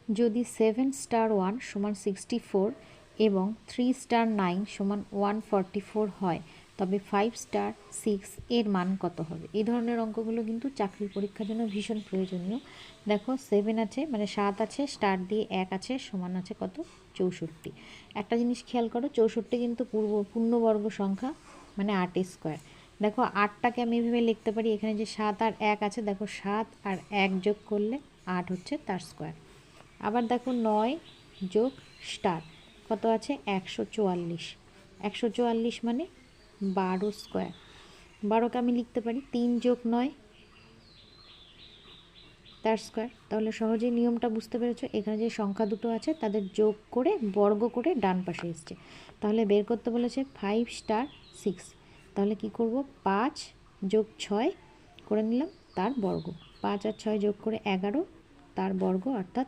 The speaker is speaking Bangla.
যদি 7 স্টার 1 সমান 64 এবং 3 স্টার 9 সমান 144 হয় তবে 5 স্টার 6 এর মান কত হবে? এই ধরনের অঙ্কগুলো কিন্তু চাকরির পরীক্ষার জন্য ভীষণ প্রয়োজনীয়। দেখো 7 আছে মানে 7 আছে, স্টার দিয়ে 1 আছে, সমান আছে কত? 64। একটা জিনিস খেয়াল করো, 64 কিন্তু পূর্ণবর্গ সংখ্যা মানে 8 স্কোয়ার। দেখো 8টাকে আমি এভাবে লিখতে পারি, এখানে যে 7 আর 1 আছে, দেখো 7 আর 1 যোগ করলে 8 হচ্ছে তার স্কোয়ার। আবার দেখো 9 যোগ স্টার কত আছে? 144। 144 মানে 12 স্কোয়ার। 12কে আমি লিখতে পারি 3 যোগ 9 তার স্কোয়ার। তাহলে সহজেই নিয়মটা বুঝতে পেরেছো। এখানে যে সংখ্যা দুটো আছে তাদের যোগ করে বর্গ করে ডান পাশে এসছে। তাহলে বের করতে বলেছে 5 স্টার 6। তাহলে কি করব? 5 যোগ 6 করে নিলাম তার বর্গ, 5 আর 6 যোগ করে 11 তার বর্গ, অর্থাৎ